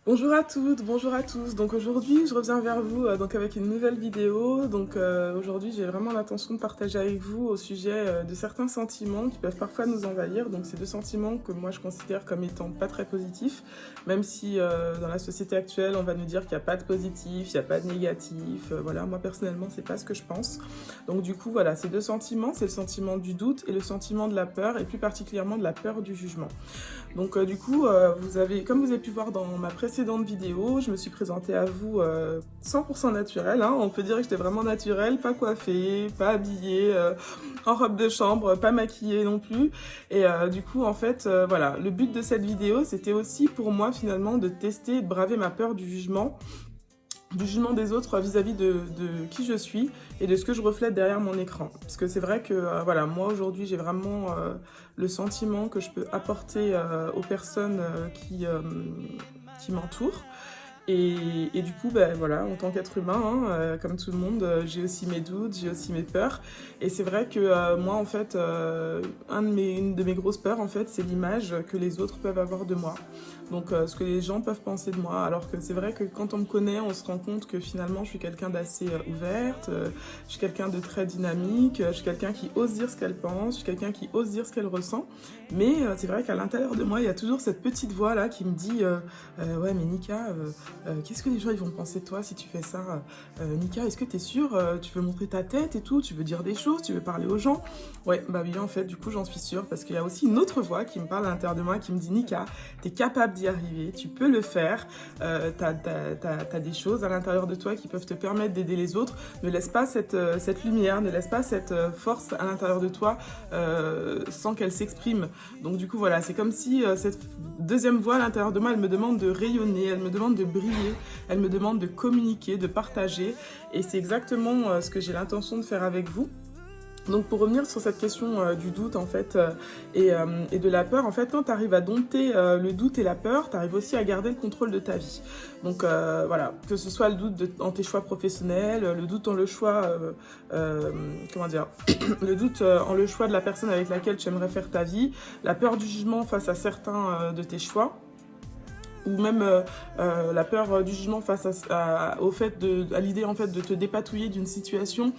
Bonjour à toutes, bonjour à tous. Donc aujourd'hui, je reviens vers vous donc avec une nouvelle vidéo. Donc aujourd'hui, j'ai vraiment l'intention de partager avec vous au sujet de certains sentiments qui peuvent parfois nous envahir. Donc c'est deux sentiments que moi je considère comme étant pas très positifs, même si dans la société actuelle, on va nous dire qu'il n'y a pas de positif, il n'y a pas de négatif. Voilà, moi personnellement, c'est pas ce que je pense. Donc du coup, voilà, ces deux sentiments, c'est le sentiment du doute et le sentiment de la peur, et plus particulièrement de la peur du jugement. Donc du coup, comme vous avez pu voir dans ma précédente vidéo, je me suis présentée à vous 100% naturelle, hein. On peut dire que j'étais vraiment naturelle, pas coiffée, pas habillée, en robe de chambre, pas maquillée non plus. Et du coup, en fait, voilà, le but de cette vidéo, c'était aussi pour moi finalement de tester et de braver ma peur du jugement des autres vis-à-vis de qui je suis et de ce que je reflète derrière mon écran. Parce que c'est vrai que voilà, moi aujourd'hui j'ai vraiment le sentiment que je peux apporter aux personnes qui m'entourent. Et du coup, ben, voilà, en tant qu'être humain, hein, comme tout le monde, j'ai aussi mes doutes, j'ai aussi mes peurs. Et c'est vrai que moi, en fait, une de mes grosses peurs, en fait, c'est l'image que les autres peuvent avoir de moi. Donc, ce que les gens peuvent penser de moi. Alors que c'est vrai que quand on me connaît, on se rend compte que finalement, je suis quelqu'un d'assez ouverte, je suis quelqu'un de très dynamique, je suis quelqu'un qui ose dire ce qu'elle pense, je suis quelqu'un qui ose dire ce qu'elle ressent. Mais c'est vrai qu'à l'intérieur de moi, il y a toujours cette petite voix-là qui me dit ouais, mais Nika, qu'est-ce que les gens ils vont penser de toi si tu fais ça? Nika, est-ce que t'es sûre? Tu veux montrer ta tête et tout? Tu veux dire des choses? Tu veux parler aux gens? Ouais, bah oui, en fait, du coup, j'en suis sûre parce qu'il y a aussi une autre voix qui me parle à l'intérieur de moi qui me dit Nika, t'es capable d'y arriver, tu peux le faire, t'as des choses à l'intérieur de toi qui peuvent te permettre d'aider les autres. Ne laisse pas cette lumière, ne laisse pas cette force à l'intérieur de toi sans qu'elle s'exprime. Donc du coup, voilà, c'est comme si cette deuxième voix à l'intérieur de moi, elle me demande de rayonner, elle me demande de briller, elle me demande de communiquer, de partager. Et c'est exactement ce que j'ai l'intention de faire avec vous. Donc pour revenir sur cette question du doute en fait et de la peur, en fait quand tu arrives à dompter le doute et la peur, tu arrives aussi à garder le contrôle de ta vie. Donc voilà, que ce soit le doute en tes choix professionnels, le doute en le choix, comment dire, le doute en le choix de la personne avec laquelle tu aimerais faire ta vie, la peur du jugement face à certains de tes choix, ou même la peur du jugement face à l'idée en fait de te dépatouiller d'une situation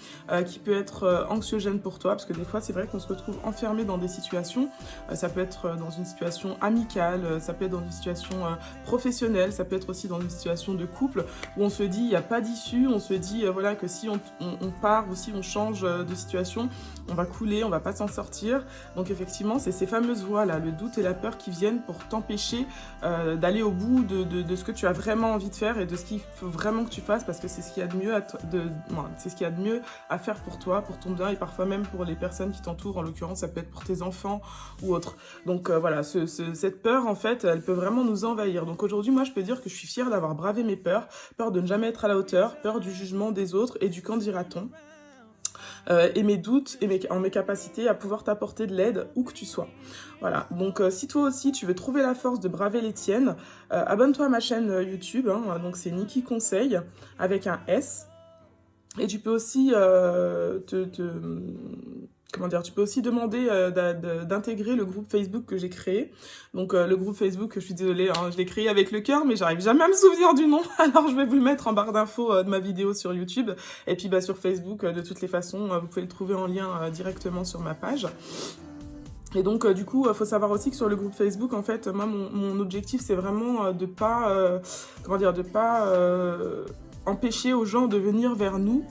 qui peut être anxiogène pour toi, parce que des fois c'est vrai qu'on se retrouve enfermé dans des situations, ça peut être dans une situation amicale, ça peut être dans une situation professionnelle, ça peut être aussi dans une situation de couple où on se dit il n'y a pas d'issue, on se dit voilà que si on part ou si on change de situation, on va couler, on va pas s'en sortir. Donc effectivement c'est ces fameuses voix là, le doute et la peur qui viennent pour t'empêcher d'aller au bout de ce que tu as vraiment envie de faire et de ce qu'il faut vraiment que tu fasses, parce que c'est ce qu'il y a de mieux c'est ce qu'il y a de mieux à faire pour toi, pour ton bien et parfois même pour les personnes qui t'entourent. En l'occurrence, ça peut être pour tes enfants ou autres. Donc voilà, cette peur, en fait, elle peut vraiment nous envahir. Donc aujourd'hui, moi, je peux dire que je suis fière d'avoir bravé mes peurs, peur de ne jamais être à la hauteur, peur du jugement des autres et du qu'en dira-t-on. Et mes doutes et mes capacités à pouvoir t'apporter de l'aide où que tu sois. Voilà, donc si toi aussi tu veux trouver la force de braver les tiennes, abonne-toi à ma chaîne YouTube, hein, donc c'est Niki Conseil avec un S. Et tu peux aussi comment dire, tu peux aussi demander d'intégrer le groupe Facebook que j'ai créé. Donc le groupe Facebook, je suis désolée, hein, je l'ai créé avec le cœur, mais j'arrive jamais à me souvenir du nom. Alors je vais vous le mettre en barre d'infos de ma vidéo sur YouTube. Et puis sur Facebook, de toutes les façons, vous pouvez le trouver en lien directement sur ma page. Et donc du coup, faut savoir aussi que sur le groupe Facebook, en fait, moi mon objectif c'est vraiment de pas, comment dire, de pas empêcher aux gens de venir vers nous,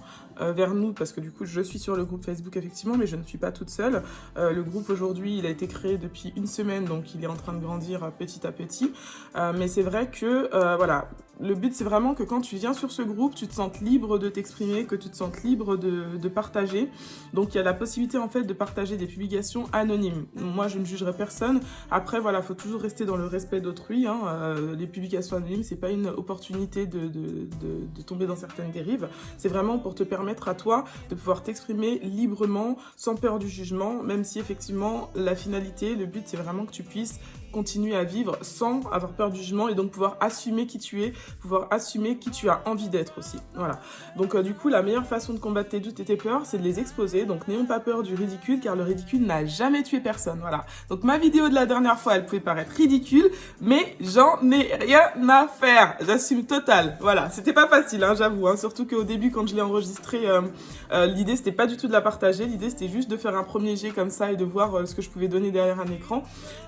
parce que du coup je suis sur le groupe Facebook effectivement, mais je ne suis pas toute seule. Le groupe aujourd'hui il a été créé depuis une semaine, donc il est en train de grandir petit à petit, mais c'est vrai que voilà, le but c'est vraiment que quand tu viens sur ce groupe, tu te sentes libre de t'exprimer, que tu te sentes libre de partager. Donc il y a la possibilité en fait de partager des publications anonymes. Moi je ne jugerai personne, après voilà, faut toujours rester dans le respect d'autrui, hein. Les publications anonymes c'est pas une opportunité de tomber dans certaines dérives, c'est vraiment pour te permettre à toi de pouvoir t'exprimer librement, sans peur du jugement, même si effectivement la finalité, le but c'est vraiment que tu puisses continuer à vivre sans avoir peur du jugement et donc pouvoir assumer qui tu es, pouvoir assumer qui tu as envie d'être aussi. Voilà. Donc du coup, la meilleure façon de combattre tes doutes et tes peurs, c'est de les exposer. Donc n'ayons pas peur du ridicule, car le ridicule n'a jamais tué personne. Voilà. Donc ma vidéo de la dernière fois, elle pouvait paraître ridicule, mais j'en ai rien à faire. J'assume total. Voilà. C'était pas facile, hein, j'avoue. Hein. Surtout qu'au début, quand je l'ai enregistré, l'idée c'était pas du tout de la partager. L'idée c'était juste de faire un premier jet comme ça et de voir ce que je pouvais donner derrière un écran.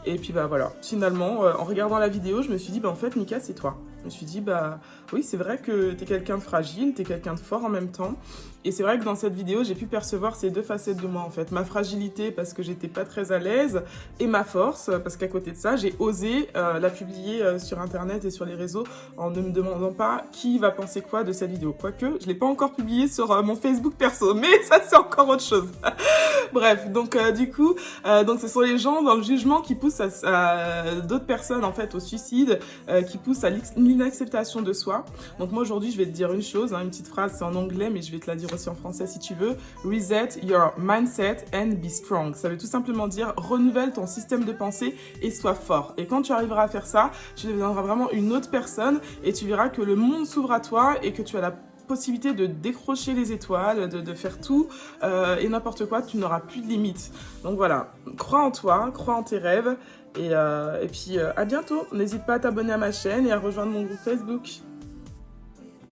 Et puis bah voilà. Finalement, en regardant la vidéo, je me suis dit, bah en fait, Mika, c'est toi. Je me suis dit, bah oui, c'est vrai que t'es quelqu'un de fragile, t'es quelqu'un de fort en même temps. Et c'est vrai que dans cette vidéo, j'ai pu percevoir ces deux facettes de moi en fait. Ma fragilité parce que j'étais pas très à l'aise et ma force parce qu'à côté de ça, j'ai osé la publier sur internet et sur les réseaux en ne me demandant pas qui va penser quoi de cette vidéo. Quoique, je l'ai pas encore publiée sur mon Facebook perso, mais ça c'est encore autre chose. Bref, donc du coup, donc ce sont les gens dans le jugement qui poussent à d'autres personnes en fait au suicide, qui poussent à l'inacceptation de soi. Donc moi aujourd'hui, je vais te dire une chose, hein, une petite phrase, c'est en anglais, mais je vais te la dire aussi en français si tu veux. Reset your mindset and be strong. Ça veut tout simplement dire renouvelle ton système de pensée et sois fort. Et quand tu arriveras à faire ça, tu deviendras vraiment une autre personne et tu verras que le monde s'ouvre à toi et que tu as la possibilité de décrocher les étoiles, de faire tout et n'importe quoi, tu n'auras plus de limites. Donc voilà, crois en toi, crois en tes rêves et puis à bientôt. N'hésite pas à t'abonner à ma chaîne et à rejoindre mon groupe Facebook.